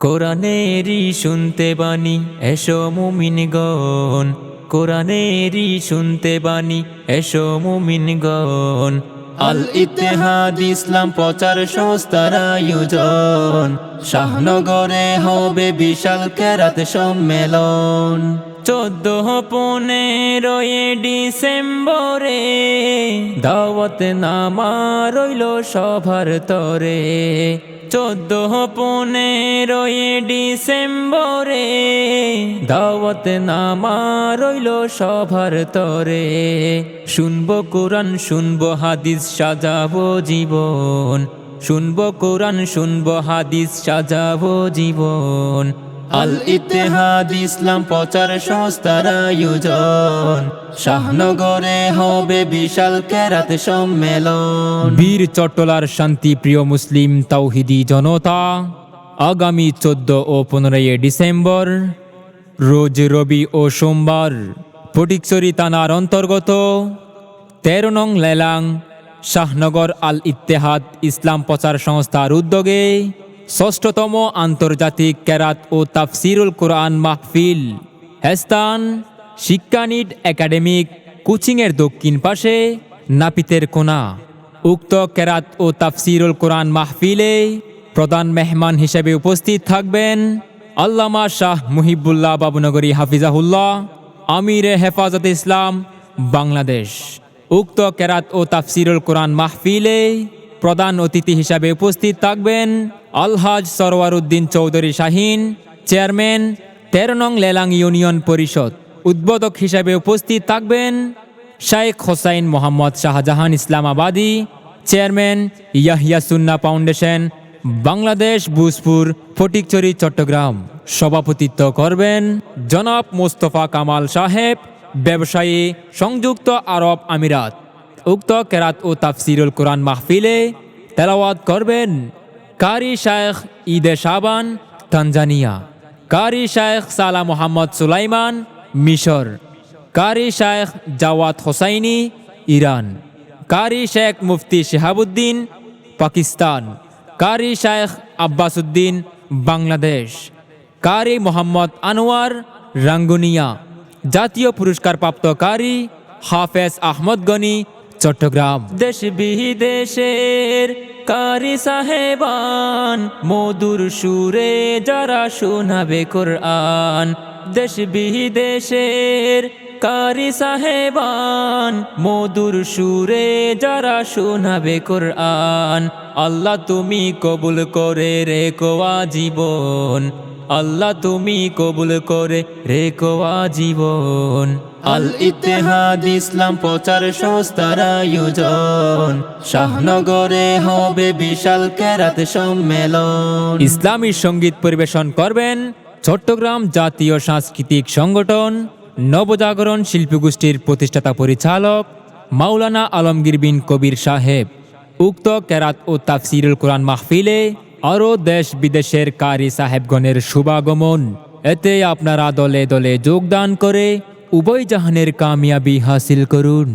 কোরআনেরই শুনতে বাণী, এসো মুমিনগণ। কোরআনেরই শুনতে বাণী, এসো মুমিনগণ। আল ইত্তেহাদ ইসলাম প্রচার সংস্থার আয়োজন, শাহনগরে হবে বিশাল কেরাত সম্মেলন। 14-15 ডিসেম্বরে দাওয়াত নামা রইল সবার তরে। 14-15 ডিসেম্বরে দাওয়াত নামা রইল সবার তরে। শুনবো কোরআন, শুনবো হাদিস, সাজাবো জীবন। শুনবো কোরআন, শুনবো হাদিস, সাজাবো জীবন। আল ইত্তেহাদ ইসলাম প্রচার সংস্থার আয়োজন, শাহনগরে হবে বিশাল কেরাত সম্মেলন। বীর চট্টলার শান্তি প্রিয় মুসলিম তাওহিদি জনতা, আগামী 14 ও 15 ডিসেম্বর রোজ রবি ও সোমবার ফটিকছড়ি থানার অন্তর্গত 13 নং লেলাং শাহনগর আল ইত্তেহাদ ইসলাম প্রচার সংস্থার উদ্যোগে 6তম আন্তর্জাতিক কেরাত ও তাফসিরুল কোরআন মাহফিল। স্থান শিক্ষানীট একাডেমিক কোচিংয়ের দক্ষিণ পাশে নাপিতের কোনা। উক্ত কেরাত ও তাফসিরুল কোরআন মাহফিলে প্রধান মেহমান হিসেবে উপস্থিত থাকবেন আল্লামা শাহ মুহিবুল্লাহ বাবুনগরী হাফিজাহুল্লাহ, আমিরে হেফাজতে ইসলাম বাংলাদেশ। উক্ত কেরাত ও তাফসিরুল কোরআন মাহফিলে প্রধান অতিথি হিসাবে উপস্থিত থাকবেন আলহাজ সরওয়ারউদ্দিন চৌধুরী শাহিন, চেয়ারম্যান 13 নং লেলাং ইউনিয়ন পরিষদ। উদ্বোধক হিসাবে উপস্থিত থাকবেন শাইখ হোসাইন মোহাম্মদ শাহজাহান ইসলামাবাদী, চেয়ারম্যান ইয়াহিয়া সুন্নাহ ফাউন্ডেশন বাংলাদেশ, ভূজপুর, ফটিকছড়ি, চট্টগ্রাম। সভাপতিত্ব করবেন জনাব মোস্তফা কামাল সাহেব, ব্যবসায়ী, সংযুক্ত আরব আমিরাত। উক্ত কেরাত ও তাফসিরুল কোরআন মাহফিলে তেলাওয়াত করবেন কারি শায়েখ ঈদে শাবান, তানজানিয়া; কারি শায়েখ সালা মোহাম্মদ সুলাইমান, মিশর; কারি শায়েখ জাওয়াত হোসাইনি, ইরান; কারি শেখ মুফতি শিহাবুদ্দিন, পাকিস্তান; কারি শায়েখ আব্বাসউদ্দিন, বাংলাদেশ; কারি মোহাম্মদ আনোয়ার, রাঙ্গুনিয়া। জাতীয় পুরস্কারপ্রাপ্ত কারি হাফেজ আহমদ গনি, চট্টগ্রাম। দেশ বিদেশের কারি সাহেবান মধুর সুরে যারা শোনাবে কোরআন। দেশ বিদেশের কারি সাহেবান মধুর সুরে যারা শোনাবে কোরআন। আল্লাহ তুমি কবুল করে রেখো আজীবন, আল্লাহ তুমি কবুল করে রেখো আজীবন। আল ইত্তেহাদ ইসলাম প্রচার সংস্থার আয়োজন, শাহনগরে হবে বিশাল কেরাত সম্মেলন। ইসলামী সঙ্গীত পরিবেশন করবেন চট্টগ্রাম জাতীয় সাংস্কৃতিক সংগঠন নবজাগরণ শিল্পীগোষ্ঠীর প্রতিষ্ঠাতা পরিচালক মাওলানা আলমগীর বিন কবির সাহেব। উক্ত কেরাত ও তাফসিরুল কোরআন মাহফিলে আরও দেশ বিদেশের কারি সাহেবগণের শুভাগমন। এতে আপনারা দলে দলে যোগদান করে উভয় জাহানের কামিয়াবি হাসিল করুন।